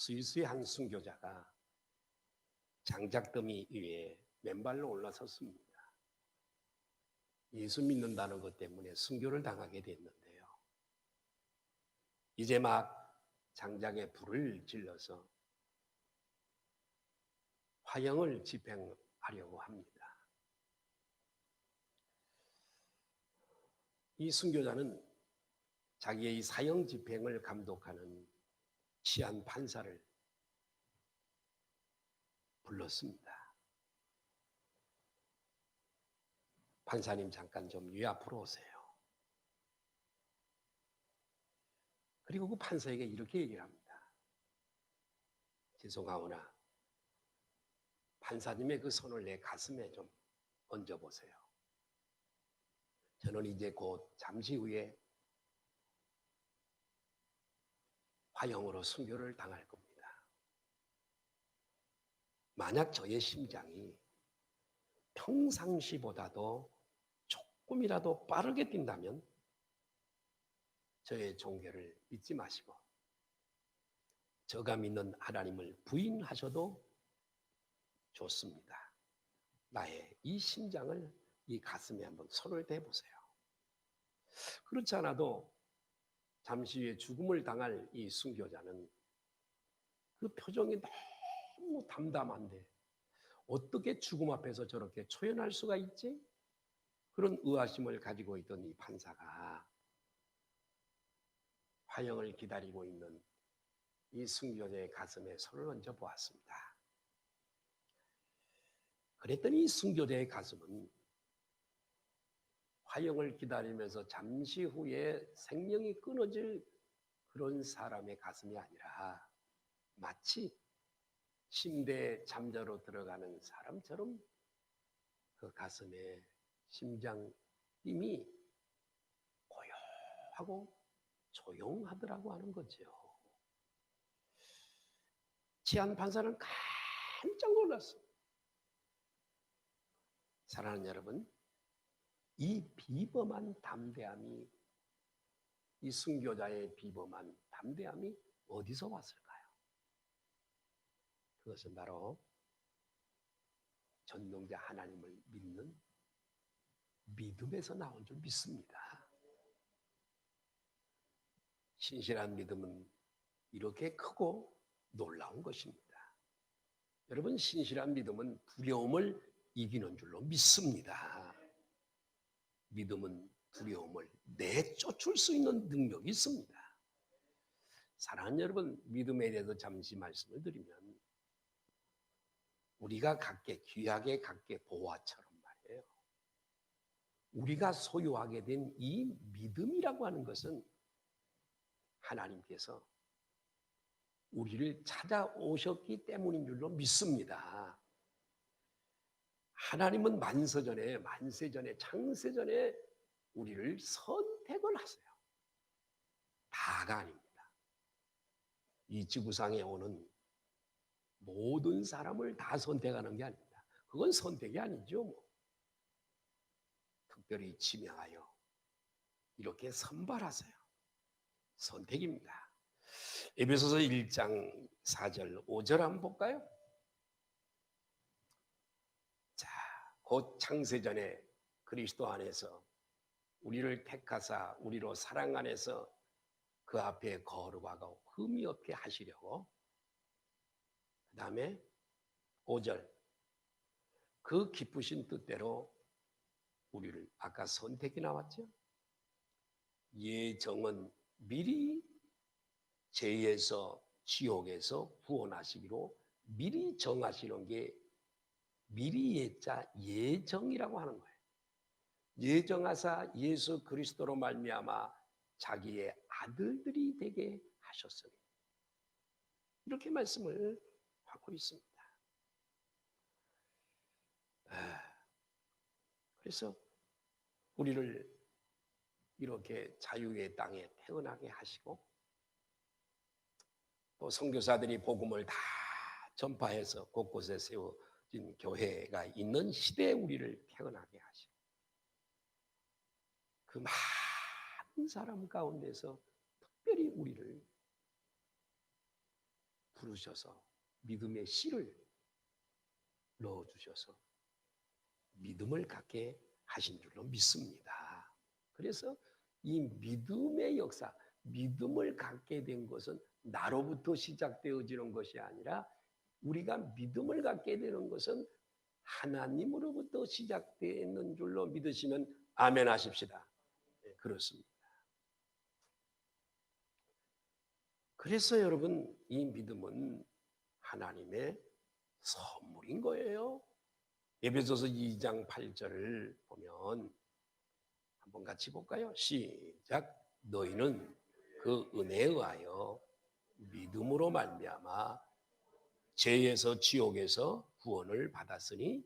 스위스의 한 순교자가 장작더미 위에 맨발로 올라섰습니다. 예수 믿는다는 것 때문에 순교를 당하게 됐는데요. 이제 막 장작에 불을 질러서 화형을 집행하려고 합니다. 이 순교자는 자기의 사형 집행을 감독하는 치안 판사를 불렀습니다. 판사님, 잠깐 좀 이 앞으로 오세요. 그리고 그 판사에게 이렇게 얘기를 합니다. 죄송하오나 판사님의 그 손을 내 가슴에 좀 얹어보세요. 저는 이제 곧 잠시 후에 화형으로 순교를 당할 겁니다. 만약 저의 심장이 평상시보다도 조금이라도 빠르게 뛴다면 저의 종교를 믿지 마시고 제가 믿는 하나님을 부인하셔도 좋습니다. 나의 이 심장을 이 가슴에 한번 손을 대보세요. 그렇지 않아도 잠시 후에 죽음을 당할 이 순교자는 그 표정이 너무 담담한데 어떻게 죽음 앞에서 저렇게 초연할 수가 있지? 그런 의아심을 가지고 있던 이 판사가 화형을 기다리고 있는 이 순교자의 가슴에 손을 얹어 보았습니다. 그랬더니 이 순교자의 가슴은 화형을 기다리면서 잠시 후에 생명이 끊어질 그런 사람의 가슴이 아니라 마치 침대에 잠자러 들어가는 사람처럼 그 가슴에 심장 뛰이 고요하고 조용하더라고 하는 거죠. 치안 판사는 깜짝 놀랐어요. 사랑하는 여러분, 이 비범한 담대함이, 이 순교자의 비범한 담대함이 어디서 왔을까요? 그것은 바로 전능자 하나님을 믿는 믿음에서 나온 줄 믿습니다. 신실한 믿음은 이렇게 크고 놀라운 것입니다. 여러분, 신실한 믿음은 두려움을 이기는 줄로 믿습니다. 믿음은 두려움을 내쫓을 수 있는 능력이 있습니다. 사랑하는 여러분, 믿음에 대해서 잠시 말씀을 드리면 우리가 갖게, 귀하게 갖게 보화처럼 말이에요. 우리가 소유하게 된 이 믿음이라고 하는 것은 하나님께서 우리를 찾아오셨기 때문인 줄로 믿습니다. 하나님은 만세전에, 창세전에 우리를 선택을 하세요. 다가 아닙니다. 이 지구상에 오는 모든 사람을 다 선택하는 게 아닙니다. 그건 선택이 아니죠. 특별히 지명하여 이렇게 선발하세요. 선택입니다. 에베소서 1장 4절 5절 한번 볼까요? 자, 곧 창세전에 그리스도 안에서 우리를 택하사 우리로 사랑 안에서 그 앞에 거룩하고 흠이 없게 하시려고. 그 다음에 5절 그 기쁘신 뜻대로 우리를, 아까 선택이 나왔죠? 예정은 미리 죄에서 지옥에서 구원하시기로 미리 정하시는 게 미리 예자 예정이라고 하는 거예요. 예정하사 예수 그리스도로 말미암아 자기의 아들들이 되게 하셨으니, 이렇게 말씀을 하고 있습니다. 그래서 우리를 이렇게 자유의 땅에 태어나게 하시고 또 선교사들이 복음을 다 전파해서 곳곳에 세워진 교회가 있는 시대에 우리를 태어나게 하시고 그 많은 사람 가운데서 특별히 우리를 부르셔서 믿음의 씨를 넣어주셔서 믿음을 갖게 하신 줄로 믿습니다. 그래서 이 믿음의 역사, 믿음을 갖게 된 것은 나로부터 시작되어지는 것이 아니라 우리가 믿음을 갖게 되는 것은 하나님으로부터 시작되는 줄로 믿으시면 아멘 하십시다. 네, 그렇습니다. 그래서 여러분, 이 믿음은 하나님의 선물인 거예요. 에베소서 2장 8절을 보면 한번 같이 볼까요? 시작. 너희는 그 은혜에 의하여 믿음으로 말미암아 죄에서 지옥에서 구원을 받았으니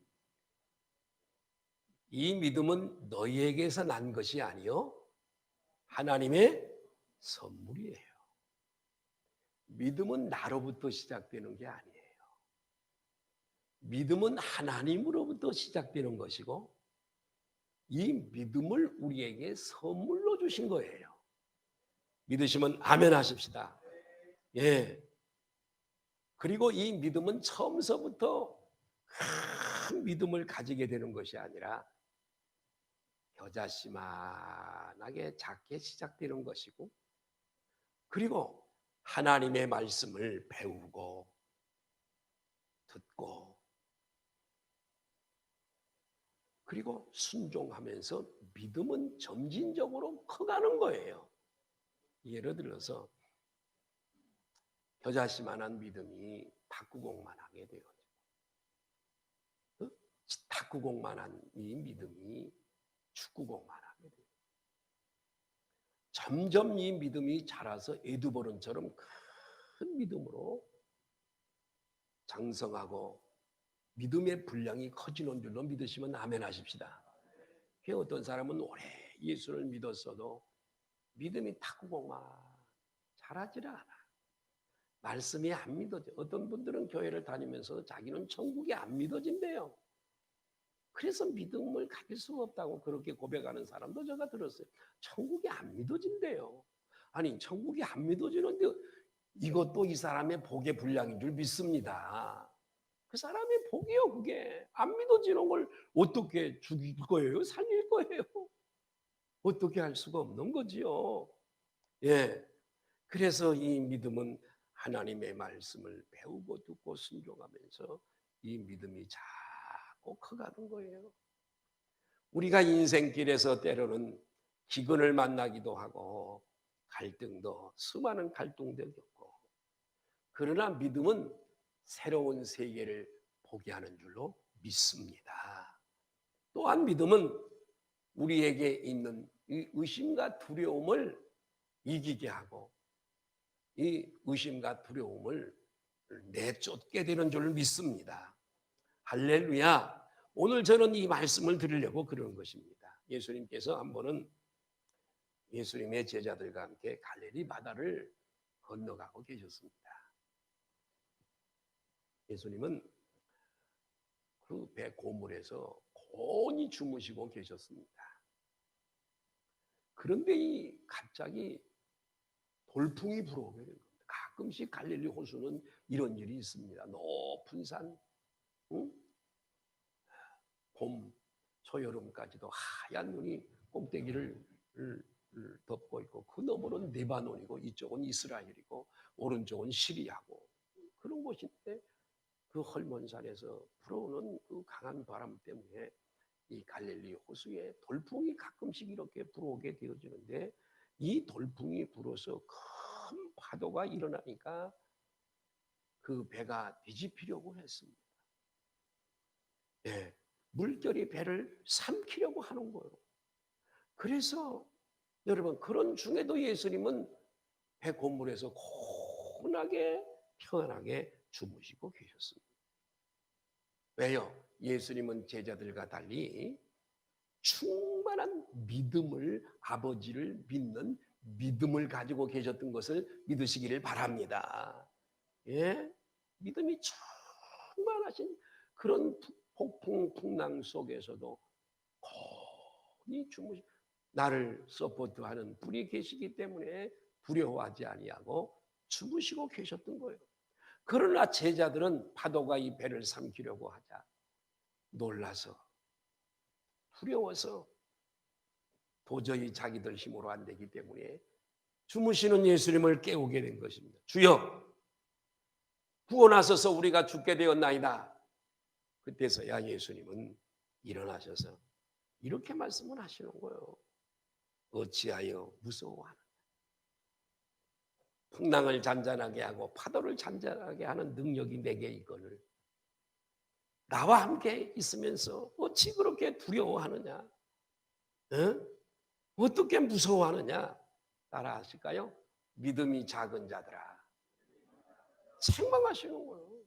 이 믿음은 너희에게서 난 것이 아니요 하나님의 선물이에요. 믿음은 나로부터 시작되는 게 아니에요. 믿음은 하나님으로부터 시작되는 것이고 이 믿음을 우리에게 선물로 주신 거예요. 믿으시면 아멘 하십시다. 예. 그리고 이 믿음은 처음서부터 큰 믿음을 가지게 되는 것이 아니라 겨자씨만하게 작게 시작되는 것이고 그리고 하나님의 말씀을 배우고 듣고 그리고 순종하면서 믿음은 점진적으로 커가는 거예요. 예를 들어서 겨자씨만한 믿음이 탁구공만 하게 되어지고 탁구공만한 이 믿음이 축구공만 하게 돼요. 점점 이 믿음이 자라서 에드버런처럼 큰 믿음으로 장성하고 믿음의 분량이 커지는 줄로 믿으시면 아멘 하십시다. 어떤 사람은 오래 예수를 믿었어도 믿음이 탁구공만 자라지를 않아. 말씀이 안 믿어져. 어떤 분들은 교회를 다니면서 자기는 천국이 안 믿어진대요. 그래서 믿음을 가질 수가 없다고 그렇게 고백하는 사람도 제가 들었어요. 천국이 안 믿어진대요. 아니 천국이 안 믿어지는데 이것도 이 사람의 복의 분량인 줄 믿습니다. 그 사람의 복이요 그게. 안 믿어지는 걸 어떻게 죽일 거예요? 살릴 거예요? 어떻게 할 수가 없는 거지요. 예. 그래서 이 믿음은 하나님의 말씀을 배우고 듣고 순종하면서 이 믿음이 자꾸 커가는 거예요. 우리가 인생길에서 때로는 기근을 만나기도 하고 갈등도 수많은 갈등도 겪고 그러나 믿음은 새로운 세계를 보게 하는 줄로 믿습니다. 또한 믿음은 우리에게 있는 이 의심과 두려움을 이기게 하고 이 의심과 두려움을 내쫓게 되는 줄 믿습니다. 할렐루야. 오늘 저는 이 말씀을 드리려고 그러는 것입니다. 예수님께서 한 번은 예수님의 제자들과 함께 갈릴리 바다를 건너가고 계셨습니다. 예수님은 그 배 고물에서 곤히 주무시고 계셨습니다. 그런데 갑자기 돌풍이 불어오게 된 겁니다. 가끔씩 갈릴리 호수는 이런 일이 있습니다. 높은 산, 봄, 초여름까지도 하얀 눈이 꼭대기를 덮고 있고 그 너머는 레바논이고 이쪽은 이스라엘이고 오른쪽은 시리아고 그런 곳인데 그 헐몬산에서 불어오는 그 강한 바람 때문에 이 갈릴리 호수에 돌풍이 가끔씩 이렇게 불어오게 되어지는데 이 돌풍이 불어서 큰 파도가 일어나니까 그 배가 뒤집히려고 했습니다. 네, 물결이 배를 삼키려고 하는 거예요. 그래서 여러분 그런 중에도 예수님은 배 고물에서 고운하게 평안하게 주무시고 계셨습니다. 왜요? 예수님은 제자들과 달리 충만한 믿음을 아버지를 믿는 믿음을 가지고 계셨던 것을 믿으시기를 바랍니다. 예? 믿음이 충만하신 그런 폭풍 풍랑 속에서도 고이 주무시 나를 서포트하는 분이 계시기 때문에 두려워하지 아니하고 주무시고 계셨던 거예요. 그러나 제자들은 파도가 이 배를 삼키려고 하자 놀라서 두려워서 도저히 자기들 힘으로 안 되기 때문에 주무시는 예수님을 깨우게 된 것입니다. 주여 구원하소서, 우리가 죽게 되었나이다. 그때서야 예수님은 일어나셔서 이렇게 말씀을 하시는 거예요. 어찌하여 무서워하느냐. 풍랑을 잔잔하게 하고 파도를 잔잔하게 하는 능력이 내게 있거늘 나와 함께 있으면서 어찌 그렇게 두려워하느냐. 어떻게 무서워하느냐. 따라 하실까요? 믿음이 작은 자들아. 책망하시는 거예요.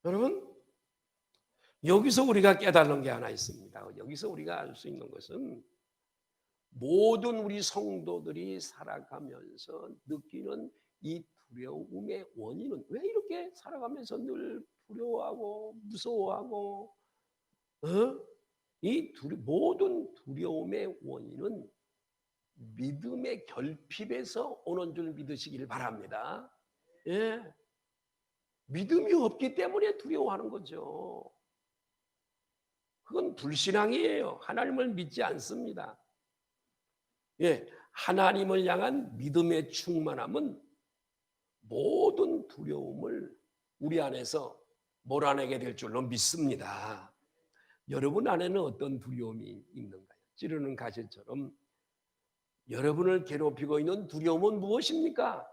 여러분, 여기서 우리가 깨달는 게 하나 있습니다. 여기서 우리가 알 수 있는 것은 모든 우리 성도들이 살아가면서 느끼는 이 두려움의 원인은, 왜 이렇게 살아가면서 늘 두려워하고 무서워하고 모든 두려움의 원인은 믿음의 결핍에서 오는 줄 믿으시길 바랍니다. 예. 믿음이 없기 때문에 두려워하는 거죠. 그건 불신앙이에요. 하나님을 믿지 않습니다. 예, 하나님을 향한 믿음의 충만함은 모든 두려움을 우리 안에서 몰아내게 될 줄로 믿습니다. 여러분 안에는 어떤 두려움이 있는가요? 찌르는 가시처럼 여러분을 괴롭히고 있는 두려움은 무엇입니까?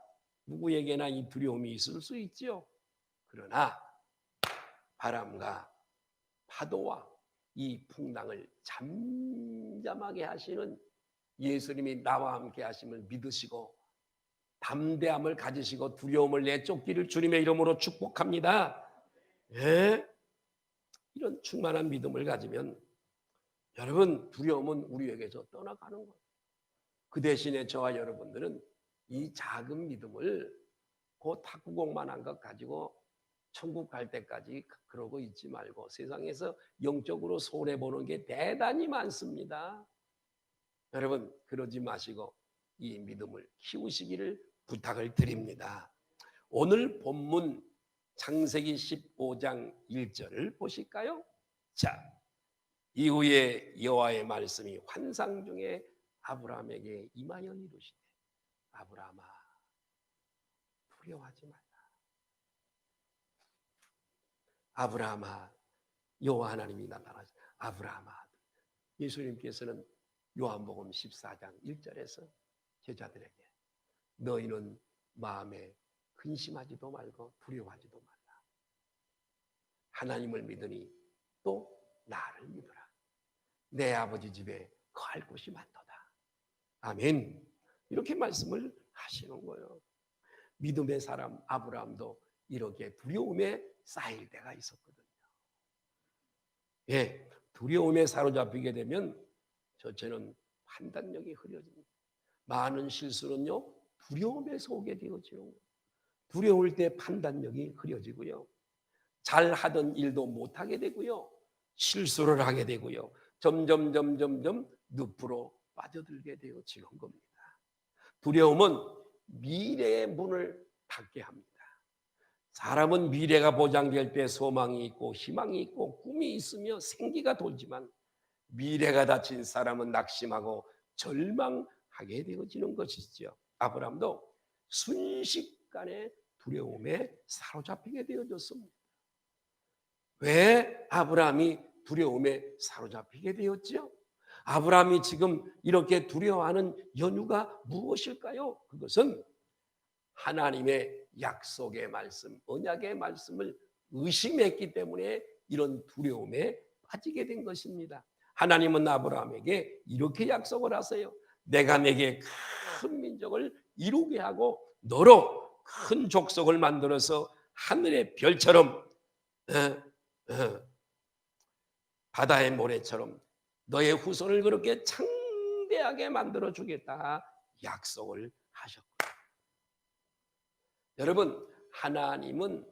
누구에게나 이 두려움이 있을 수 있지요. 그러나 바람과 파도와 이 풍랑을 잠잠하게 하시는 예수님이 나와 함께 하심을 믿으시고 담대함을 가지시고 두려움을 내쫓기를 주님의 이름으로 축복합니다. 예? 이런 충만한 믿음을 가지면 여러분, 두려움은 우리에게서 떠나가는 거예요. 그 대신에 저와 여러분들은 이 작은 믿음을 그 탁구공만한 것 가지고 천국 갈 때까지 그러고 있지 말고 세상에서 영적으로 손해보는 게 대단히 많습니다. 여러분, 그러지 마시고 이 믿음을 키우시기를 부탁을 드립니다. 오늘 본문 창세기 15장 1절을 보실까요? 자, 이후에 여호와의 말씀이 환상 중에 아브라함에게 임하여 이르시되 아브라함아 두려워하지 말라. 아브라함아, 여호와 하나님이 나타나서 아브라함아. 예수님께서는 요한복음 14장 1절에서 제자들에게 너희는 마음에 근심하지도 말고 두려워하지도 말라. 하나님을 믿으니 또 나를 믿어라. 내 아버지 집에 거할 곳이 많도다. 아멘. 이렇게 말씀을 하시는 거예요. 믿음의 사람 아브라함도 이렇게 두려움에 쌓일 때가 있었거든요. 예, 두려움에 사로잡히게 되면 저는 판단력이 흐려집니다. 많은 실수는요, 두려움에서 오게 되어지는 거예요. 두려울 때 판단력이 흐려지고요. 잘 하던 일도 못하게 되고요. 실수를 하게 되고요. 점점 늪으로 빠져들게 되어지는 겁니다. 두려움은 미래의 문을 닫게 합니다. 사람은 미래가 보장될 때 소망이 있고 희망이 있고 꿈이 있으며 생기가 돌지만 미래가 닫힌 사람은 낙심하고 절망하게 되어지는 것이죠. 아브라함도 순식간에 두려움에 사로잡히게 되어졌습니다. 왜 아브라함이 두려움에 사로잡히게 되었죠? 아브라함이 지금 이렇게 두려워하는 연유가 무엇일까요? 그것은 하나님의 약속의 말씀, 언약의 말씀을 의심했기 때문에 이런 두려움에 빠지게 된 것입니다. 하나님은 아브라함에게 이렇게 약속을 하세요. 내가 내게 큰 민족을 이루게 하고 너로 큰 족속을 만들어서 하늘의 별처럼 바다의 모래처럼 너의 후손을 그렇게 창대하게 만들어 주겠다 약속을 하셨고, 여러분, 하나님은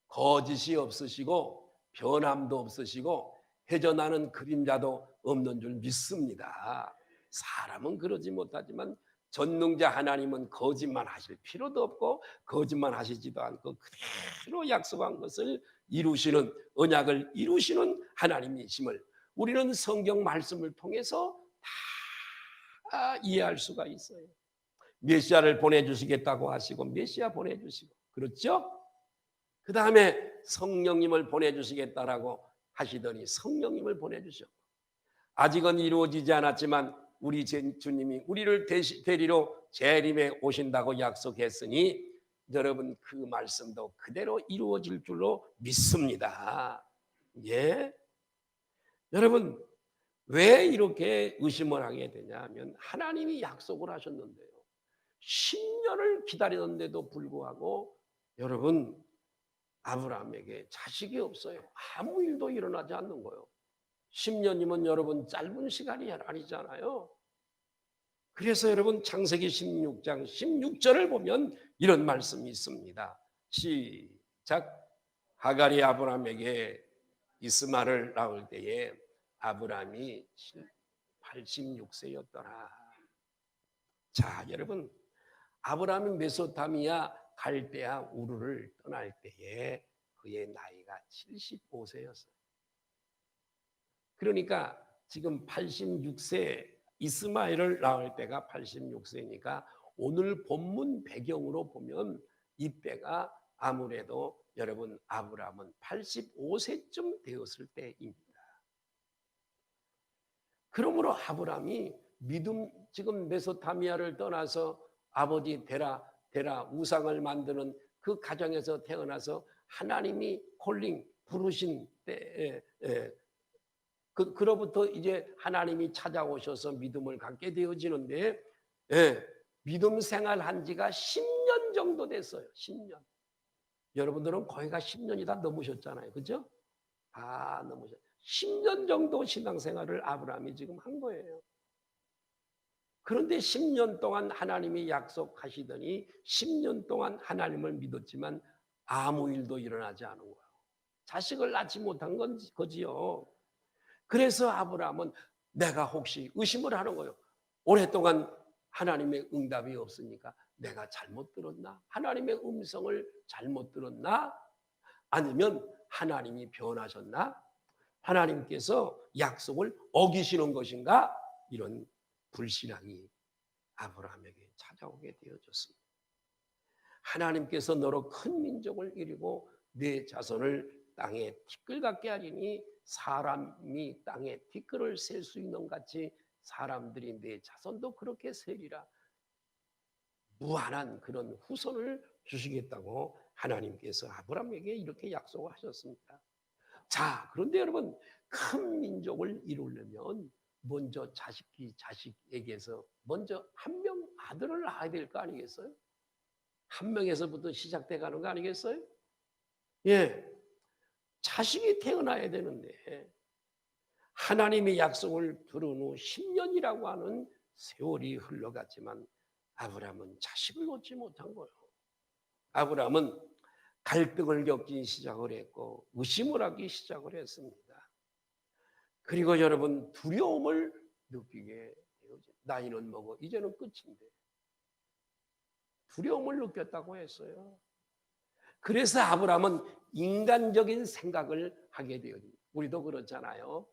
거짓이 없으시고 변함도 없으시고 회전하는 그림자도 없는 줄 믿습니다. 사람은 그러지 못하지만 전능자 하나님은 거짓말 하실 필요도 없고 거짓말 하시지도 않고 그대로 약속한 것을 이루시는, 언약을 이루시는 하나님이심을 우리는 성경 말씀을 통해서 다 이해할 수가 있어요. 메시아를 보내주시겠다고 하시고 메시아 보내주시고, 그렇죠? 그 다음에 성령님을 보내주시겠다라고 하시더니 성령님을 보내주셨고, 아직은 이루어지지 않았지만 우리 주님이 우리를 데리러 재림에 오신다고 약속했으니 여러분 그 말씀도 그대로 이루어질 줄로 믿습니다. 예, 여러분 왜 이렇게 의심을 하게 되냐면 하나님이 약속을 하셨는데요, 10년을 기다렸는데도 불구하고 여러분 아브라함에게 자식이 없어요. 아무 일도 일어나지 않는 거예요. 10년이면 여러분 짧은 시간이 아니잖아요. 그래서 여러분 창세기 16장 16절을 보면 이런 말씀이 있습니다. 시작. 하갈이 아브라함에게 이스마엘을 낳을 때에 아브라함이 86세였더라. 자, 여러분 아브라함이 메소포타미아 갈대아 우르를 떠날 때에 그의 나이가 75세였어요. 그러니까 지금 86세 이스마엘을 낳을 때가 86세니까 오늘 본문 배경으로 보면 이때가 아무래도 여러분 아브라함은 85세쯤 되었을 때입니다. 그러므로 아브라함이 믿음, 지금 메소포타미아를 떠나서 아버지 데라 우상을 만드는 그 가정에서 태어나서 하나님이 콜링 부르신 때에 그로부터 이제 하나님이 찾아오셔서 믿음을 갖게 되어지는데, 믿음 생활한 지가 10년 정도 됐어요. 10년. 여러분들은 거의가 10년이 다 넘으셨잖아요. 그죠? 다 넘으셨어요. 10년 정도 신앙생활을 아브라함이 지금 한 거예요. 그런데 10년 동안 하나님이 약속하시더니 10년 동안 하나님을 믿었지만 아무 일도 일어나지 않은 거예요. 자식을 낳지 못한 거지요. 그래서 아브라함은 내가 혹시 의심을 하는 거예요. 오랫동안 하나님의 응답이 없으니까 내가 잘못 들었나? 하나님의 음성을 잘못 들었나? 아니면 하나님이 변하셨나? 하나님께서 약속을 어기시는 것인가? 이런 불신앙이 아브라함에게 찾아오게 되어졌습니다. 하나님께서 너로 큰 민족을 이루고 내 자손을 땅에 티끌 같게 하리니 사람이 땅에 티끌을 셀 수 있는 같이 사람들이 내 자손도 그렇게 세리라. 무한한 그런 후손을 주시겠다고 하나님께서 아브라함에게 이렇게 약속을 하셨습니다. 자, 그런데 여러분 큰 민족을 이루려면 먼저 자식에게서 먼저 한 명 아들을 낳아야 될 거 아니겠어요? 한 명에서부터 시작돼 가는 거 아니겠어요? 예, 자식이 태어나야 되는데 하나님의 약속을 들은 후 10년이라고 하는 세월이 흘러갔지만 아브라함은 자식을 얻지 못한 거예요. 아브라함은 갈등을 겪기 시작을 했고 의심을 하기 시작을 했습니다. 그리고 여러분 두려움을 느끼게 되어져. 나이는 먹어 이제는 끝인데 두려움을 느꼈다고 했어요. 그래서 아브라함은 인간적인 생각을 하게 되어요. 우리도 그렇잖아요.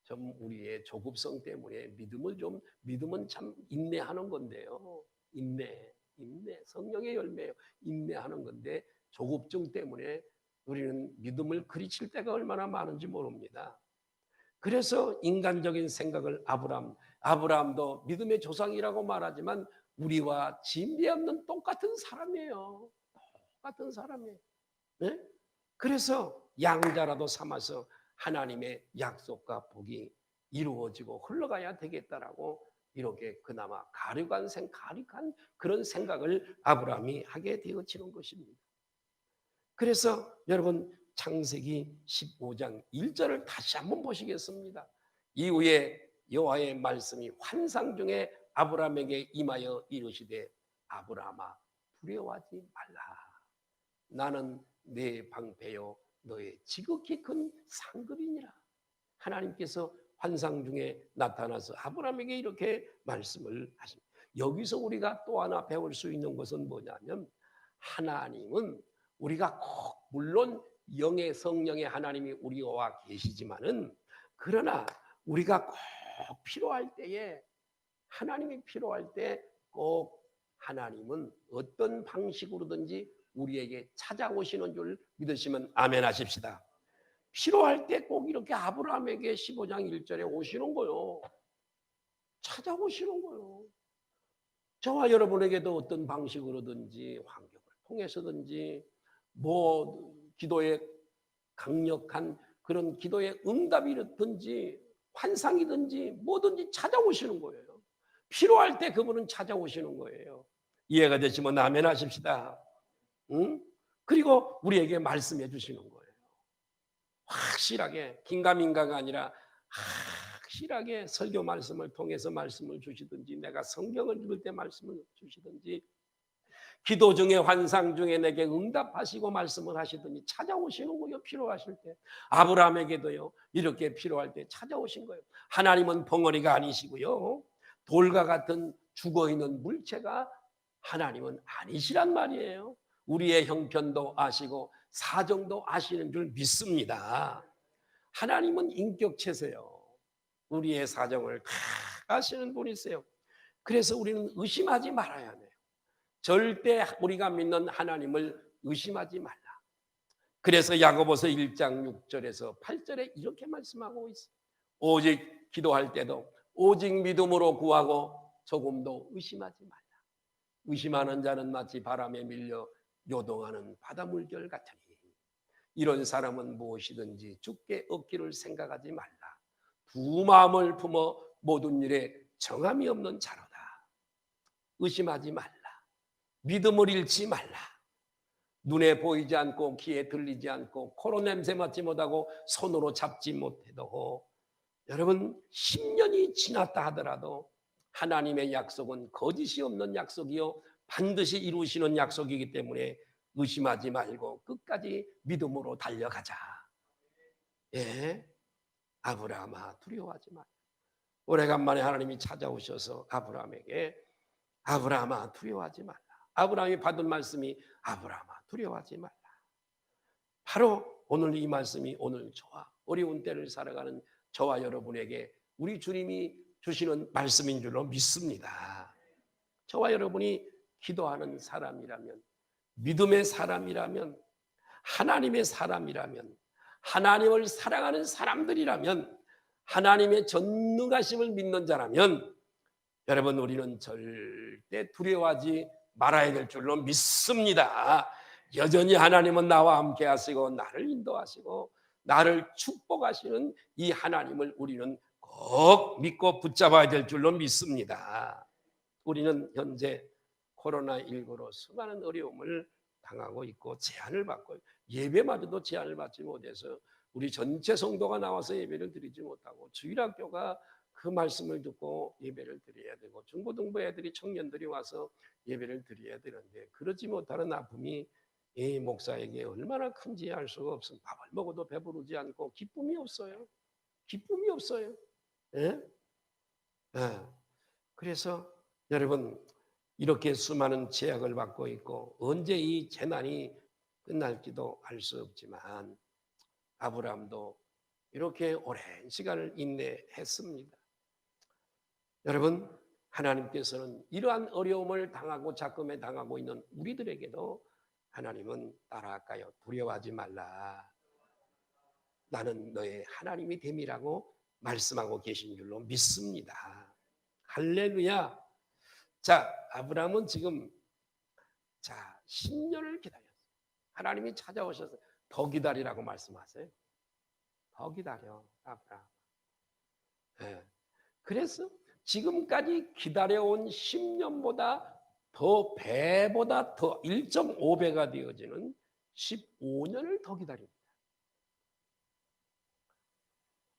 좀 우리의 조급성 때문에 믿음은 참 인내하는 건데요. 인내 성령의 열매예요. 인내하는 건데 조급증 때문에 우리는 믿음을 그리칠 때가 얼마나 많은지 모릅니다. 그래서 인간적인 생각을 아브라함도 믿음의 조상이라고 말하지만 우리와 진비 없는 똑같은 사람이에요. 똑같은 사람이에요. 네? 그래서 양자라도 삼아서 하나님의 약속과 복이 이루어지고 흘러가야 되겠다라고 이렇게 그나마 가륙한 그런 생각을 아브라함이 하게 되어지는 것입니다. 그래서 여러분 창세기 15장 1절을 다시 한번 보시겠습니다. 이후에 여호와의 말씀이 환상 중에 아브라함에게 임하여 이르시되 아브라함아 두려워하지 말라. 나는 내 방패요 너의 지극히 큰 상급이니라. 하나님께서 환상 중에 나타나서 아브라함에게 이렇게 말씀을 하십니다. 여기서 우리가 또 하나 배울 수 있는 것은 뭐냐면 하나님은 우리가 꼭 물론 영의 성령의 하나님이 우리와 계시지만은 그러나 우리가 꼭 필요할 때에 하나님이 필요할 때 꼭 하나님은 어떤 방식으로든지 우리에게 찾아오시는 줄 믿으시면 아멘 하십시다. 필요할 때 꼭 이렇게 아브라함에게 15장 1절에 오시는 거요. 찾아오시는 거요. 저와 여러분에게도 어떤 방식으로든지 환경을 통해서든지 뭐 기도의 강력한 그런 기도의 응답이든지 환상이든지 뭐든지 찾아오시는 거예요. 필요할 때 그분은 찾아오시는 거예요. 이해가 되시면 아멘 하십시다. 응? 그리고 우리에게 말씀해 주시는 거예요. 확실하게 긴가민가가 아니라 확실하게 설교 말씀을 통해서 말씀을 주시든지 내가 성경을 읽을 때 말씀을 주시든지 기도 중에 환상 중에 내게 응답하시고 말씀을 하시더니 찾아오시는 거예요. 필요하실 때. 아브라함에게도요. 이렇게 필요할 때 찾아오신 거예요. 하나님은 벙어리가 아니시고요. 돌과 같은 죽어있는 물체가 하나님은 아니시란 말이에요. 우리의 형편도 아시고 사정도 아시는 줄 믿습니다. 하나님은 인격체세요. 우리의 사정을 다 아시는 분이세요. 그래서 우리는 의심하지 말아야 해요. 절대 우리가 믿는 하나님을 의심하지 말라. 그래서 야고보서 1장 6절에서 8절에 이렇게 말씀하고 있어요. 오직 기도할 때도 오직 믿음으로 구하고 조금도 의심하지 말라. 의심하는 자는 마치 바람에 밀려 요동하는 바닷물결 같으니 이런 사람은 무엇이든지 주께 얻기를 생각하지 말라. 두 마음을 품어 모든 일에 정함이 없는 자로다. 의심하지 말라. 믿음을 잃지 말라. 눈에 보이지 않고 귀에 들리지 않고 코로 냄새 맡지 못하고 손으로 잡지 못해도 여러분 10년이 지났다 하더라도 하나님의 약속은 거짓이 없는 약속이요 반드시 이루시는 약속이기 때문에 의심하지 말고 끝까지 믿음으로 달려가자. 예, 아브라함아 두려워하지 마. 오래간만에 하나님이 찾아오셔서 아브라함아 두려워하지 말라. 아브라함이 받은 말씀이 아브라함아 두려워하지 말라. 바로 오늘 이 말씀이 오늘 저와 어려운 때를 살아가는 저와 여러분에게 우리 주님이 주시는 말씀인 줄로 믿습니다. 저와 여러분이 기도하는 사람이라면 믿음의 사람이라면 하나님의 사람이라면 하나님을 사랑하는 사람들이라면 하나님의 전능하심을 믿는 자라면 여러분 우리는 절대 두려워하지 말아야 될 줄로 믿습니다. 여전히 하나님은 나와 함께 하시고 나를 인도하시고 나를 축복하시는 이 하나님을 우리는 꼭 믿고 붙잡아야 될 줄로 믿습니다. 우리는 현재 코로나19로 수많은 어려움을 당하고 있고 제한을 받고 예배마저도 제한을 받지 못해서 우리 전체 성도가 나와서 예배를 드리지 못하고 주일학교가 그 말씀을 듣고 예배를 드려야 되고 중고등부 애들이 청년들이 와서 예배를 드려야 되는데 그러지 못하는 아픔이 이 목사에게 얼마나 큰지 알 수가 없습니다. 밥을 먹어도 배부르지 않고 기쁨이 없어요. 기쁨이 없어요. 예? 예. 그래서 여러분 이렇게 수많은 제약을 받고 있고 언제 이 재난이 끝날지도 알 수 없지만 아브라함도 이렇게 오랜 시간을 인내했습니다. 여러분 하나님께서는 이러한 어려움을 당하고 작금에 당하고 있는 우리들에게도 하나님은 따라할까요? 두려워하지 말라. 나는 너의 하나님이 됨이라고 말씀하고 계신 줄로 믿습니다. 할렐루야. 자, 아브라함은 지금 10년을 기다렸어요. 하나님이 찾아오셔서 더 기다리라고 말씀하세요. 더 기다려, 아브라함. 네. 그래서 지금까지 기다려온 10년보다 더 배보다 더 1.5배가 되어지는 15년을 더 기다립니다.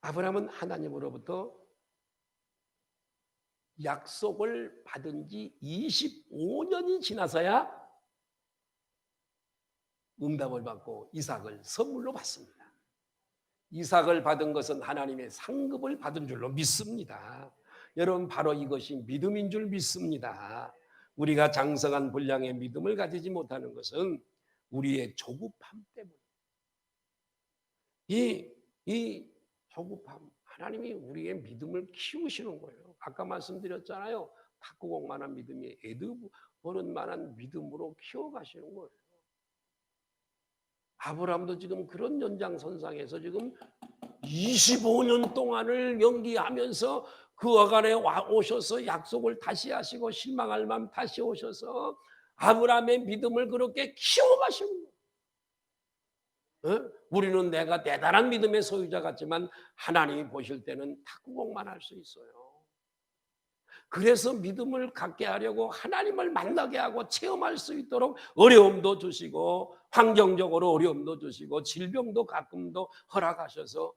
아브라함은 하나님으로부터 약속을 받은 지 25년이 지나서야 응답을 받고 이삭을 선물로 받습니다. 이삭을 받은 것은 하나님의 상급을 받은 줄로 믿습니다. 여러분 바로 이것이 믿음인 줄 믿습니다. 우리가 장성한 분량의 믿음을 가지지 못하는 것은 우리의 조급함 때문에. 이 조급함, 하나님이 우리의 믿음을 키우시는 거예요. 아까 말씀드렸잖아요. 탁구공만한 믿음이 애드 보는 만한 믿음으로 키워가시는 거예요. 아브라함도 지금 그런 연장선상에서 지금 25년 동안을 연기하면서 그 어간에 오셔서 약속을 다시 하시고 실망할 마음 다시 오셔서 아브라함의 믿음을 그렇게 키워가시는 거예요. 우리는 내가 대단한 믿음의 소유자 같지만 하나님이 보실 때는 탁구공만 할 수 있어요. 그래서 믿음을 갖게 하려고 하나님을 만나게 하고 체험할 수 있도록 어려움도 주시고 환경적으로 어려움도 주시고 질병도 가끔도 허락하셔서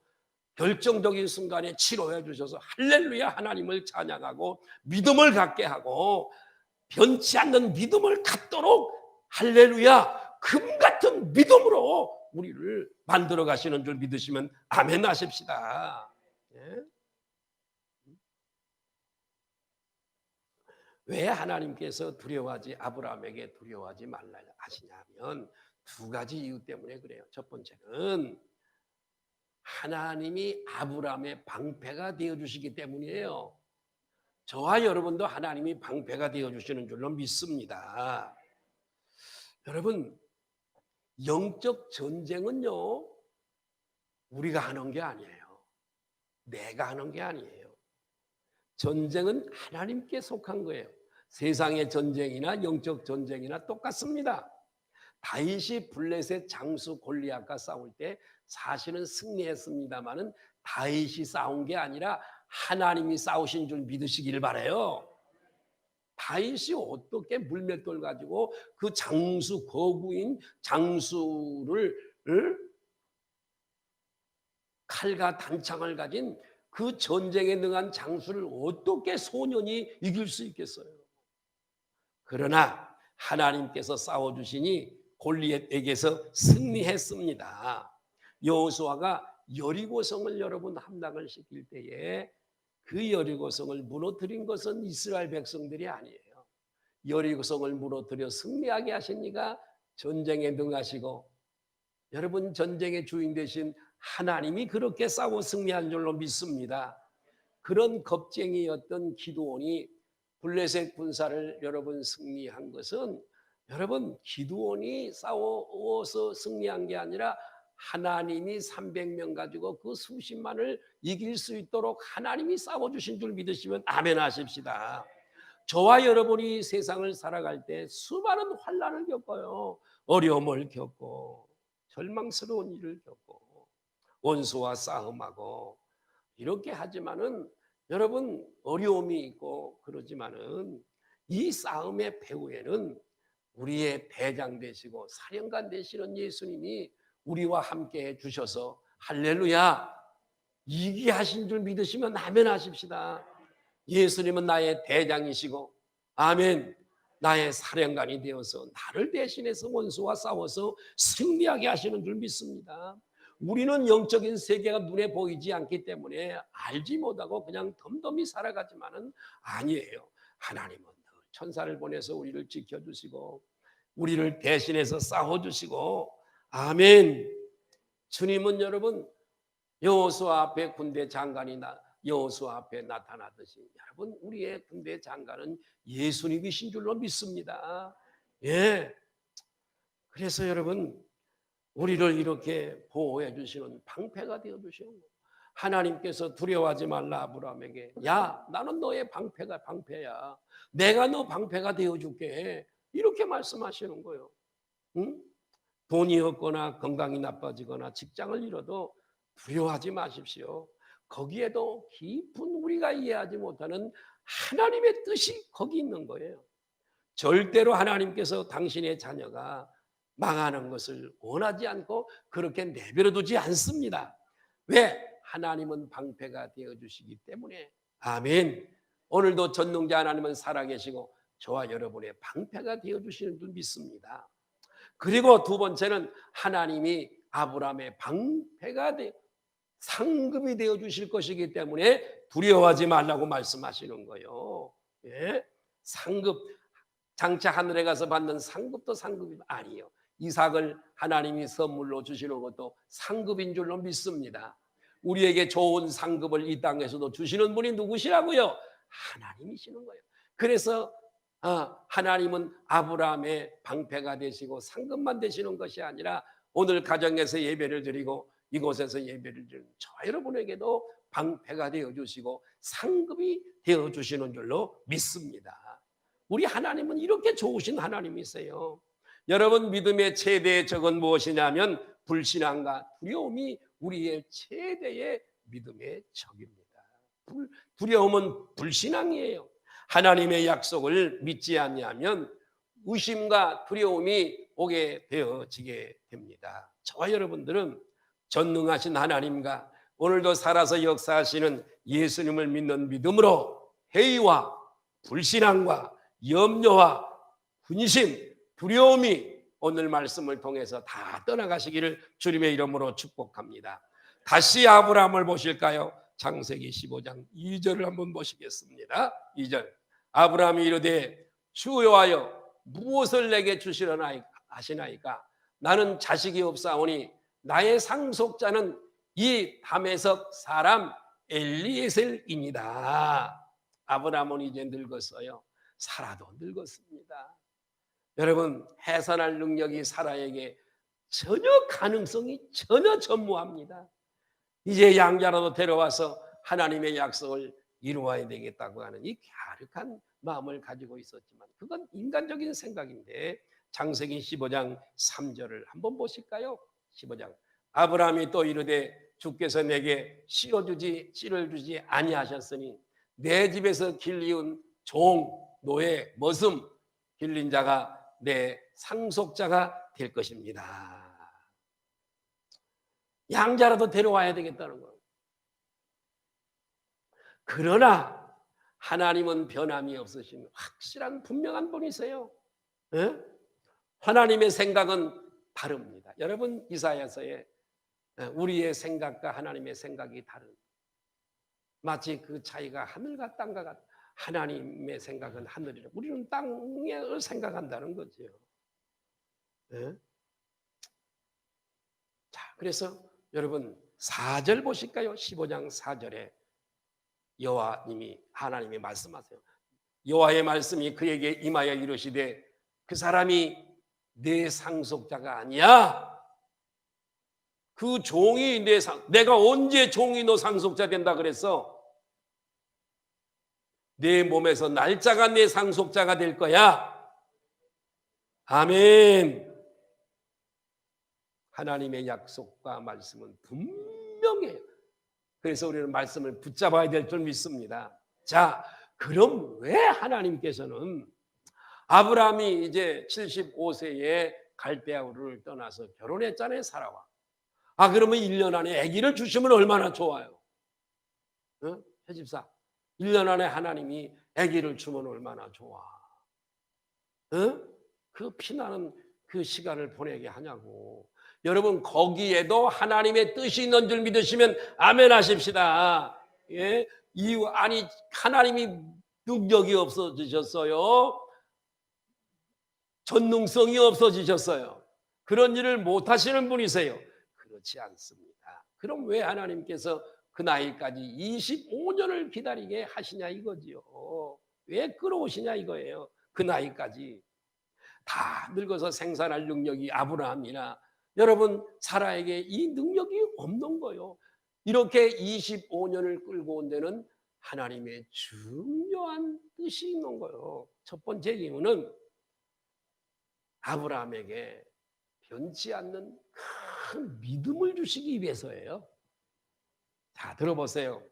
결정적인 순간에 치료해 주셔서 할렐루야 하나님을 찬양하고 믿음을 갖게 하고 변치 않는 믿음을 갖도록 할렐루야 금 같은 믿음으로 우리를 만들어 가시는 줄 믿으시면 아멘 하십시다. 예? 왜 하나님께서 두려워하지 아브라함에게 두려워하지 말라 하시냐면 두 가지 이유 때문에 그래요. 첫 번째는 하나님이 아브라함의 방패가 되어주시기 때문이에요. 저와 여러분도 하나님이 방패가 되어주시는 줄로 믿습니다. 여러분, 영적 전쟁은요, 우리가 하는 게 아니에요. 내가 하는 게 아니에요. 전쟁은 하나님께 속한 거예요. 세상의 전쟁이나 영적 전쟁이나 똑같습니다. 다윗이 블레셋 장수 골리앗과 싸울 때 사실은 승리했습니다마는 다윗이 싸운 게 아니라 하나님이 싸우신 줄 믿으시길 바라요. 다윗이 어떻게 물맷돌 가지고 그 장수 거구인 장수를 칼과 단창을 가진 그 전쟁에 능한 장수를 어떻게 소년이 이길 수 있겠어요? 그러나 하나님께서 싸워주시니 골리앗에게서 승리했습니다. 여호수아가 여리고성을 여러분 함락을 시킬 때에 그 여리고성을 무너뜨린 것은 이스라엘 백성들이 아니에요. 여리고성을 무너뜨려 승리하게 하시니까 전쟁에 능하시고 여러분 전쟁의 주인 되신 하나님이 그렇게 싸워 승리한 줄로 믿습니다. 그런 겁쟁이였던 기드온이 블레셋 군사를 여러분 승리한 것은 여러분 기드온이 싸워서 승리한 게 아니라 하나님이 300명 가지고 그 수십만을 이길 수 있도록 하나님이 싸워주신 줄 믿으시면 아멘 하십시다. 저와 여러분이 세상을 살아갈 때 수많은 환난을 겪어요. 어려움을 겪고 절망스러운 일을 겪고 원수와 싸움하고 이렇게 하지만은 여러분 어려움이 있고 그러지만은 이 싸움의 배후에는 우리의 대장 되시고 사령관 되시는 예수님이 우리와 함께 해 주셔서 할렐루야 이기게 하신 줄 믿으시면 아멘 하십시다. 예수님은 나의 대장이시고 아멘 나의 사령관이 되어서 나를 대신해서 원수와 싸워서 승리하게 하시는 줄 믿습니다. 우리는 영적인 세계가 눈에 보이지 않기 때문에 알지 못하고 그냥 덤덤히 살아가지만은 아니에요. 하나님은 천사를 보내서 우리를 지켜주시고 우리를 대신해서 싸워주시고 아멘. 주님은 여러분 여호수아 앞에 군대 장관이 여호수아 앞에 나타나듯이 여러분 우리의 군대 장관은 예수님이신 줄로 믿습니다. 예. 그래서 여러분 우리를 이렇게 보호해 주시는 방패가 되어 주시는 거예요. 하나님께서 두려워하지 말라 아브라함에게 야 나는 너의 방패야. 내가 너 방패가 되어 줄게. 이렇게 말씀하시는 거예요. 응? 돈이 없거나 건강이 나빠지거나 직장을 잃어도 두려워하지 마십시오. 거기에도 깊은 우리가 이해하지 못하는 하나님의 뜻이 거기 있는 거예요. 절대로 하나님께서 당신의 자녀가 망하는 것을 원하지 않고 그렇게 내버려두지 않습니다. 왜? 하나님은 방패가 되어주시기 때문에. 아멘. 오늘도 전능자 하나님은 살아계시고 저와 여러분의 방패가 되어주시는 줄 믿습니다. 그리고 두 번째는 하나님이 아브라함의 방패가 상급이 되어 주실 것이기 때문에 두려워하지 말라고 말씀하시는 거예요. 예? 상급, 장차 하늘에 가서 받는 상급도 상급이 아니에요. 이삭을 하나님이 선물로 주시는 것도 상급인 줄로 믿습니다. 우리에게 좋은 상급을 이 땅에서도 주시는 분이 누구시라고요? 하나님이시는 거예요. 그래서 하나님은 아브라함의 방패가 되시고 상급만 되시는 것이 아니라 오늘 가정에서 예배를 드리고 이곳에서 예배를 드리는 저 여러분에게도 방패가 되어주시고 상급이 되어주시는 줄로 믿습니다. 우리 하나님은 이렇게 좋으신 하나님이세요. 여러분, 믿음의 최대의 적은 무엇이냐면 불신앙과 두려움이 우리의 최대의 믿음의 적입니다. 두려움은 불신앙이에요. 하나님의 약속을 믿지 않냐면 의심과 두려움이 오게 되어지게 됩니다. 저와 여러분들은 전능하신 하나님과 오늘도 살아서 역사하시는 예수님을 믿는 믿음으로 회의와 불신앙과 염려와 근심, 두려움이 오늘 말씀을 통해서 다 떠나가시기를 주님의 이름으로 축복합니다. 다시 아브라함을 보실까요? 창세기 15장 2절을 한번 보시겠습니다. 2절. 아브라함이 이르되 주 여호와여 무엇을 내게 주시려나 하시나이까? 나는 자식이 없사오니 나의 상속자는 이 다메섹 사람 엘리에셀이니이다. 아브라함은 이제 늙었어요. 사라도 늙었습니다. 여러분, 해산할 능력이 사라에게 전혀 가능성이 전혀 전무합니다. 이제 양자라도 데려와서 하나님의 약속을 이루어야 되겠다고 하는 이 갸륵한 마음을 가지고 있었지만 그건 인간적인 생각인데 창세기 15장 3절을 한번 보실까요? 15장. 아브라함이 또 이르되 주께서 내게 씨를 주지 아니하셨으니 내 집에서 길리운 종, 노예, 머슴 길린 자가 내 상속자가 될 것입니다. 양자라도 데려와야 되겠다는 거예요. 그러나 하나님은 변함이 없으신 확실한 분명한 분이세요. 네? 하나님의 생각은 다릅니다. 여러분, 이사야서에 우리의 생각과 하나님의 생각이 다른, 마치 그 차이가 하늘과 땅과 같다. 하나님의 생각은 하늘이라 우리는 땅을 생각한다는 거죠. 네? 자, 그래서 여러분 4절 보실까요? 15장 4절에 여호와님이 하나님이 말씀하세요. 여호와의 말씀이 그에게 임하여 이르시되 그 사람이 내 상속자가 아니야. 그 종이 내가 언제 종이 너 상속자 된다 그랬어? 내 몸에서 날짜가 내 상속자가 될 거야. 아멘. 하나님의 약속과 말씀은 분명해요. 그래서 우리는 말씀을 붙잡아야 될 줄 믿습니다. 자, 그럼 왜 하나님께서는 아브라함이 이제 75세에 갈대아우르를 떠나서 결혼했잖아요, 사라와. 그러면 1년 안에 아기를 주시면 얼마나 좋아요. 해집사 1년 안에 하나님이 아기를 주면 얼마나 좋아. 그 피나는 그 시간을 보내게 하냐고. 여러분, 거기에도 하나님의 뜻이 있는 줄 믿으시면 아멘 하십시다. 예? 아니, 하나님이 능력이 없어지셨어요. 전능성이 없어지셨어요. 그런 일을 못 하시는 분이세요. 그렇지 않습니다. 그럼 왜 하나님께서 그 나이까지 25년을 기다리게 하시냐 이거지요. 왜 끌어오시냐 이거예요. 그 나이까지. 다 늙어서 생산할 능력이 아브라함이나 여러분 사라에게 이 능력이 없는 거예요. 이렇게 25년을 끌고 온 데는 하나님의 중요한 뜻이 있는 거예요. 첫 번째 이유는 아브라함에게 변치 않는 큰 믿음을 주시기 위해서예요. 자, 들어보세요.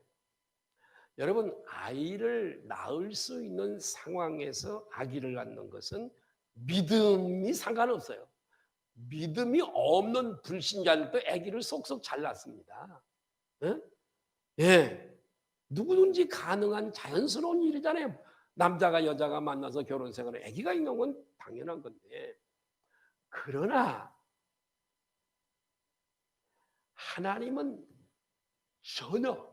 여러분, 아이를 낳을 수 있는 상황에서 아기를 낳는 것은 믿음이 상관없어요. 믿음이 없는 불신자들도 아기를 속속 잘 낳습니다. 예? 예. 누구든지 가능한 자연스러운 일이잖아요. 남자가 여자가 만나서 결혼 생활에 아기가 있는 건 당연한 건데. 그러나 하나님은 전혀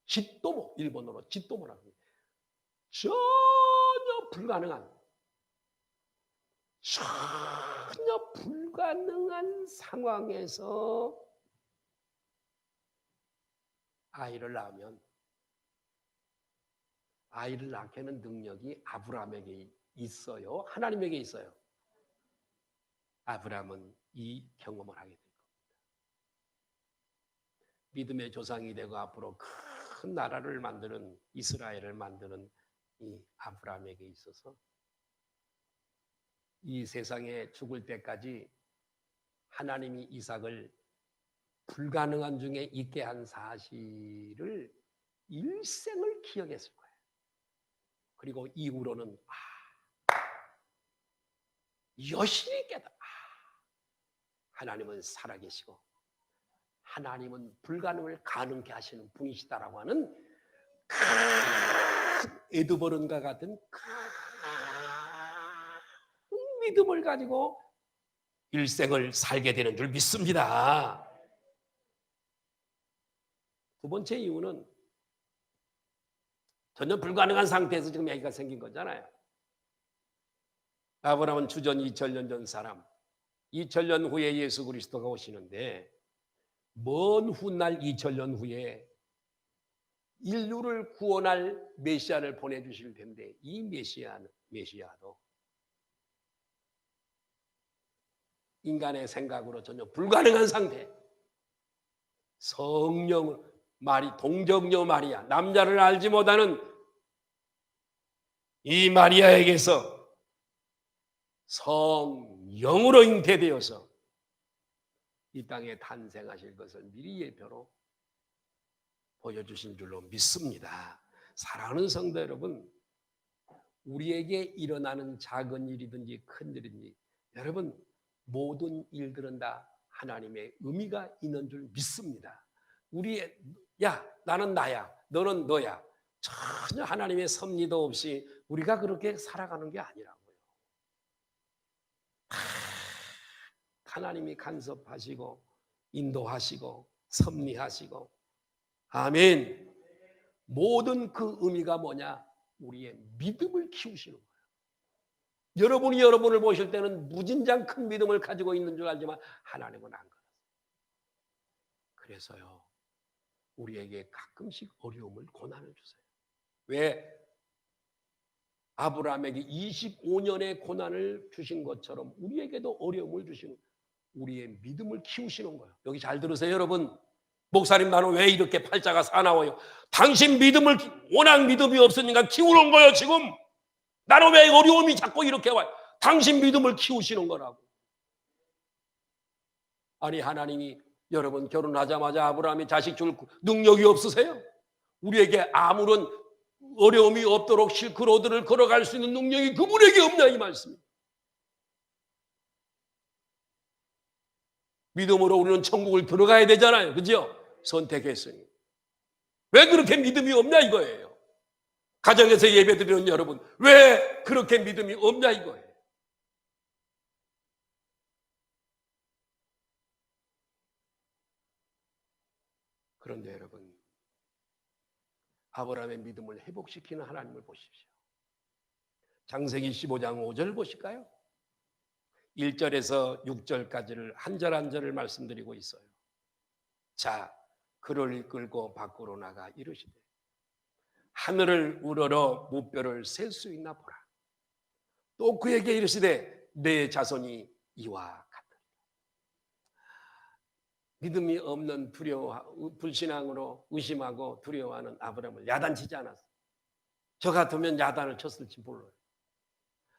짓도모, 일본어로 짓도모라고 합니다. 전혀 불가능한 상황에서 아이를 낳으면 아이를 낳게 하는 능력이 아브라함에게 있어요? 하나님에게 있어요? 아브라함은 이 경험을 하게 될 겁니다. 믿음의 조상이 되고 앞으로 큰 나라를 만드는, 이스라엘을 만드는 이 아브라함에게 있어서 이 세상에 죽을 때까지 하나님이 이삭을 불가능한 중에 있게 한 사실을 일생을 기억했을 거예요. 그리고 이후로는 여실히 깨달아. 하나님은 살아계시고 하나님은 불가능을 가능케 하시는 분이시다라고 하는 큰 에드버른과 같은 큰 믿음을 가지고 일생을 살게 되는 줄 믿습니다. 두 번째 이유는 전혀 불가능한 상태에서 지금 얘기가 생긴 거잖아요. 아브라함은 주전 2000년 전 사람, 2000년 후에 예수 그리스도가 오시는데 먼 훗날 2000년 후에 인류를 구원할 메시아를 보내주실 텐데 이 메시아도 인간의 생각으로 전혀 불가능한 상태, 성령 동정녀 마리아, 남자를 알지 못하는 이 마리아에게서 성령으로 잉태되어서 이 땅에 탄생하실 것을 미리 예표로 보여주신 줄로 믿습니다. 사랑하는 성도 여러분, 우리에게 일어나는 작은 일이든지 큰 일이든지 여러분 모든 일들은 다 하나님의 의미가 있는 줄 믿습니다. 나는 나야, 너는 너야. 전혀 하나님의 섭리도 없이 우리가 그렇게 살아가는 게 아니라고요. 하나님이 간섭하시고 인도하시고 섭리하시고, 아멘. 모든 그 의미가 뭐냐? 우리의 믿음을 키우시는 거예요. 여러분이 여러분을 보실 때는 무진장 큰 믿음을 가지고 있는 줄 알지만 하나님은 안 그렇습니다. 그래서요, 우리에게 가끔씩 어려움을, 고난을 주세요. 왜? 아브라함에게 25년의 고난을 주신 것처럼 우리에게도 어려움을 주시는, 우리의 믿음을 키우시는 거예요. 여기 잘 들으세요, 여러분. 목사님, 나는 왜 이렇게 팔자가 사나워요? 당신 믿음을, 워낙 믿음이 없으니까 키우는 거예요, 지금. 나는 왜 어려움이 자꾸 이렇게 와요? 당신 믿음을 키우시는 거라고. 아니, 하나님이 여러분 결혼하자마자 아브라함이 자식 줄 능력이 없으세요? 우리에게 아무런 어려움이 없도록 실크로드를 걸어갈 수 있는 능력이 그분에게 없냐, 이 말씀입니다. 믿음으로 우리는 천국을 들어가야 되잖아요. 그죠? 선택했으니. 왜 그렇게 믿음이 없냐 이거예요. 가정에서 예배드리는 여러분, 왜 그렇게 믿음이 없냐 이거예요. 그런데 여러분, 아브라함의 믿음을 회복시키는 하나님을 보십시오. 창세기 15장 5절 보실까요? 1절에서 6절까지를 한 절 한 절을 말씀드리고 있어요. 자, 그를 이끌고 밖으로 나가 이르시되 하늘을 우러러 무뼈를 셀 수 있나 보라. 또 그에게 이르시되 내 자손이 이와 같으리라. 믿음이 없는 불신앙으로 의심하고 두려워하는 아브라함을 야단치지 않았어요. 저 같으면 야단을 쳤을지 몰라요.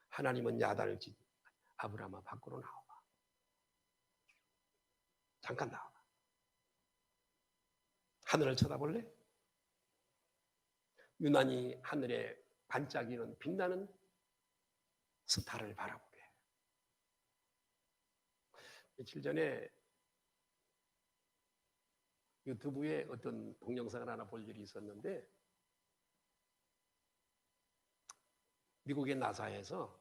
하나님은 야단을 치지. 아브라함아, 밖으로 나와봐. 잠깐 나와봐. 하늘을 쳐다볼래? 유난히 하늘에 반짝이는 빛나는 스타를 바라보게. 며칠 전에 유튜브에 어떤 동영상을 하나 볼 일이 있었는데, 미국의 나사에서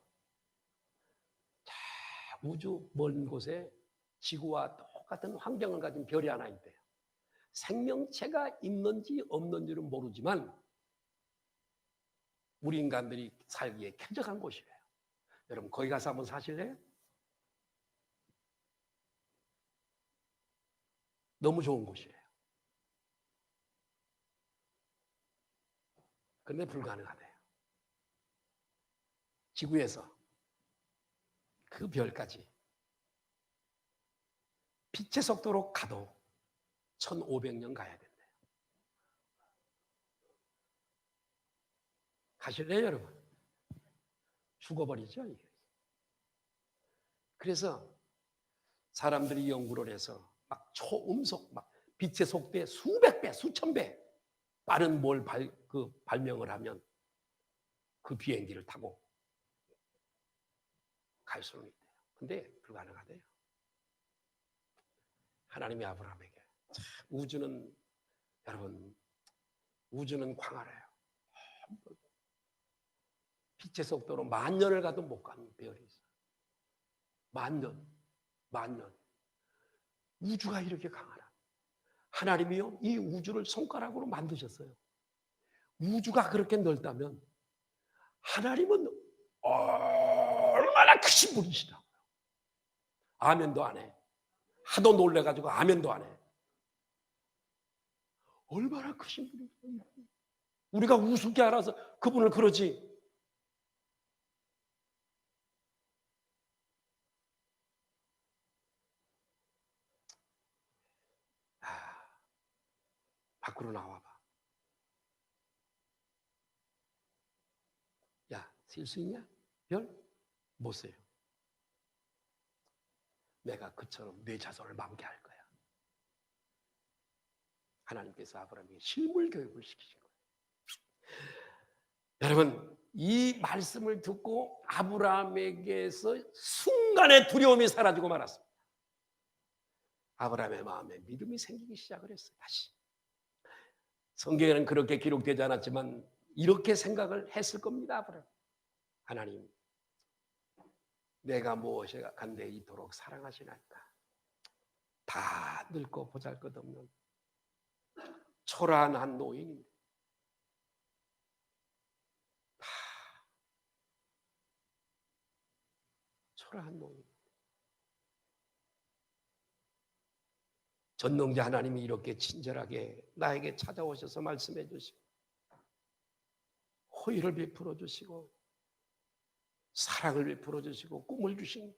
우주 먼 곳에 지구와 똑같은 환경을 가진 별이 하나 있대요. 생명체가 있는지 없는지는 모르지만 우리 인간들이 살기에 쾌적한 곳이에요. 여러분 거기 가서 한번 사실래요? 너무 좋은 곳이에요. 그런데 불가능하대요. 지구에서 그 별까지 빛의 속도로 가도 1500년 가야 된대요. 가실래요, 여러분? 죽어버리죠. 이게. 그래서 사람들이 연구를 해서 막 초음속, 막 빛의 속도에 수백 배, 수천 배 빠른 뭘 발명을 하면 그 비행기를 타고 갈 수는 있대요. 근데 불가능하대요. 하나님이 아브라함에게 우주는 여러분 우주는 광활해요. 빛의 속도로 10,000년을 가도 못 가는 별이 있어요. 10,000년. 우주가 이렇게 강하나? 하나님이요 이 우주를 손가락으로 만드셨어요. 우주가 그렇게 넓다면 하나님은 얼마나 크신 분이시다고요. 아멘도 안 해. 하도 놀래가지고 아멘도 안 해. 얼마나 크신 분이세요. 우리가 우습게 알아서 그분을 그러지. 밖으로 나와봐. 야, 셀 수 있냐? 별? 못 세요. 내가 그처럼 내 자손을 망게 할 거야. 하나님께서 아브라함에게 실물 교육을 시키신 거예요. 여러분, 이 말씀을 듣고 아브라함에게서 순간의 두려움이 사라지고 말았습니다. 아브라함의 마음에 믿음이 생기기 시작을 했어요. 다시. 성경에는 그렇게 기록되지 않았지만 이렇게 생각을 했을 겁니다. 아브라함. 하나님, 내가 무엇에 간데 이토록 사랑하시나이까. 다 늙고 보잘것없는 초라한 한 노인인데 다 초라한 노인. 전능자 하나님이 이렇게 친절하게 나에게 찾아오셔서 말씀해 주시고 호의를 베풀어 주시고 사랑을 베풀어 주시고 꿈을 주신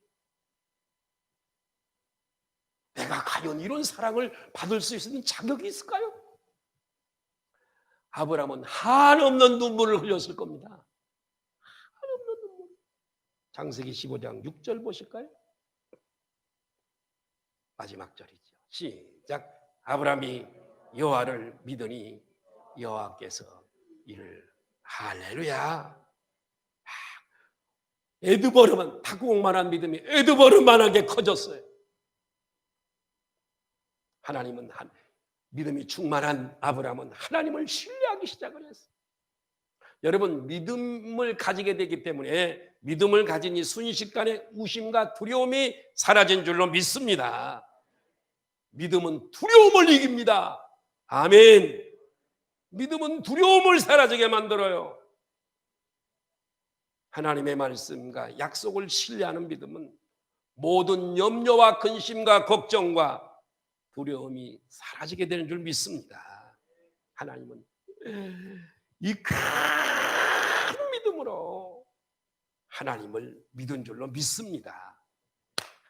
내가 과연 이런 사랑을 받을 수 있는 자격이 있을까요? 아브라함은 한없는 눈물을 흘렸을 겁니다. 한없는 눈물. 창세기 15장 6절 보실까요? 마지막 절이죠. 시작. 아브라함이 여호와를 믿으니 여호와께서 이를 할렐루야. 에드버름은 닭구멍만한 믿음이 에드버름만하게 커졌어요. 하나님은 믿음이 충만한 아브라함은 하나님을 신뢰하기 시작을 했어요. 여러분 믿음을 가지게 되기 때문에 믿음을 가진 이 순식간에 우심과 두려움이 사라진 줄로 믿습니다. 믿음은 두려움을 이깁니다. 아멘. 믿음은 두려움을 사라지게 만들어요. 하나님의 말씀과 약속을 신뢰하는 믿음은 모든 염려와 근심과 걱정과 두려움이 사라지게 되는 줄 믿습니다. 하나님은 이 큰 믿음으로 하나님을 믿은 줄로 믿습니다.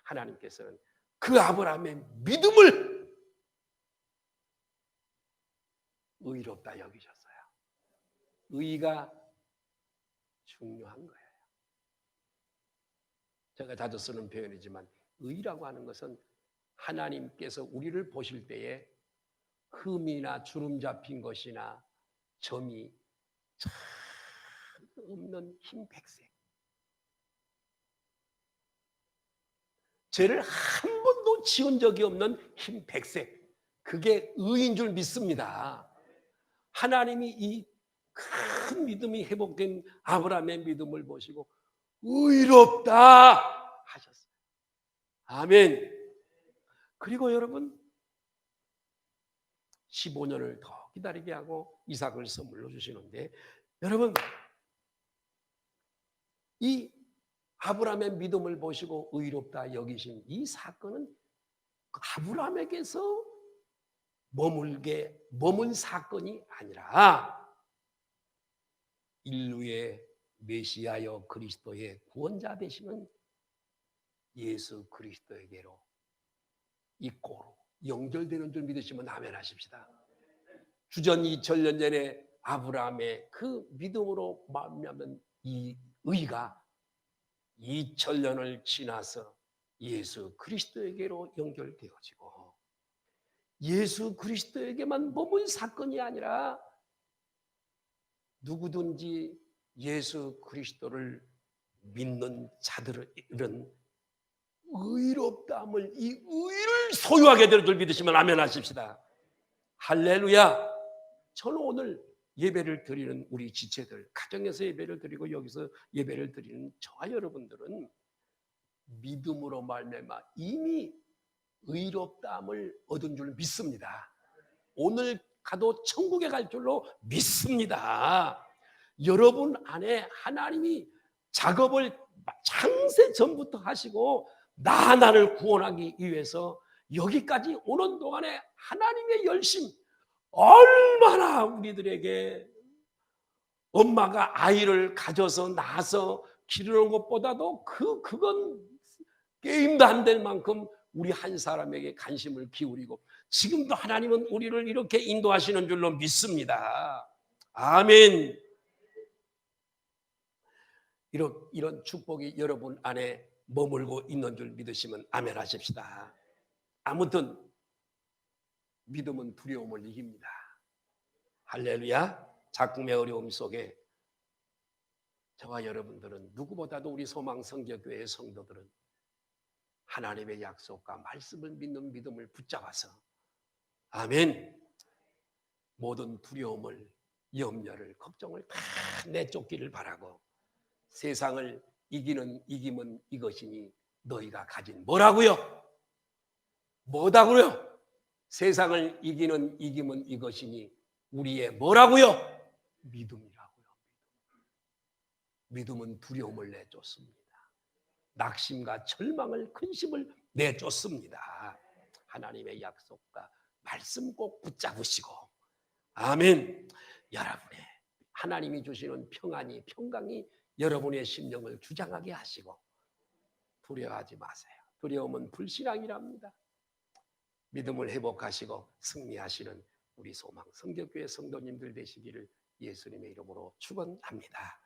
하나님께서는 그 아브라함의 믿음을 의롭다 여기셨어요. 의가 중요한 거예요. 제가 자주 쓰는 표현이지만 의라고 하는 것은 하나님께서 우리를 보실 때에 흠이나 주름 잡힌 것이나 점이 없는 흰 백색. 죄를 한 번도 지은 적이 없는 흰 백색. 그게 의인 줄 믿습니다. 하나님이 이 큰 믿음이 회복된 아브라함의 믿음을 보시고 의롭다 하셨어요. 아멘. 그리고 여러분 15년을 더 기다리게 하고 이삭을 선물로 주시는데, 여러분, 이 아브라함의 믿음을 보시고 의롭다 여기신 이 사건은 아브라함에게서 머문 사건이 아니라 인류의 메시아여 그리스도의 구원자 되시는 예수 그리스도에게로 있고 연결되는 줄 믿으시면 아멘 하십시다. 주전 2000년 전에 아브라함의 그 믿음으로 말미암은 이 의가 2000년을 지나서 예수 그리스도에게로 연결되어지고, 예수 그리스도에게만 머문 사건이 아니라 누구든지 예수 그리스도를 믿는 자들은 의롭다함을, 이 의를 소유하게 될 줄 믿으시면 아멘 하십시다. 할렐루야. 저는 오늘 예배를 드리는 우리 지체들, 가정에서 예배를 드리고 여기서 예배를 드리는 저와 여러분들은 믿음으로 말미암아 이미 의롭다함을 얻은 줄 믿습니다. 오늘 가도 천국에 갈 줄로 믿습니다. 여러분 안에 하나님이 작업을 창세 전부터 하시고 나를 구원하기 위해서 여기까지 오는 동안에 하나님의 열심, 얼마나 우리들에게 엄마가 아이를 가져서 낳아서 기르는 것보다도 그건 게임도 안 될 만큼 우리 한 사람에게 관심을 기울이고, 지금도 하나님은 우리를 이렇게 인도하시는 줄로 믿습니다. 아멘. 이런 축복이 여러분 안에 머물고 있는 줄 믿으시면 아멘 하십시다. 아무튼 믿음은 두려움을 이깁니다. 할렐루야. 작품의 어려움 속에 저와 여러분들은, 누구보다도 우리 소망성교교회의 성도들은 하나님의 약속과 말씀을 믿는 믿음을 붙잡아서 아멘, 모든 두려움을, 염려를, 걱정을 다 내쫓기를 바라고, 세상을 이기는 이김은 이것이니 너희가 가진 뭐라고요? 뭐다고요? 세상을 이기는 이김은 이것이니 우리의 뭐라고요? 믿음이라고요. 믿음은 두려움을 내쫓습니다. 낙심과 절망을, 근심을 내쫓습니다. 하나님의 약속과 말씀 꼭 붙잡으시고, 아멘. 여러분의 하나님이 주시는 평안이, 평강이 여러분의 심령을 주장하게 하시고, 두려워하지 마세요. 두려움은 불신앙이랍니다. 믿음을 회복하시고 승리하시는 우리 소망 성교교회 성도님들 되시기를 예수님의 이름으로 축원합니다.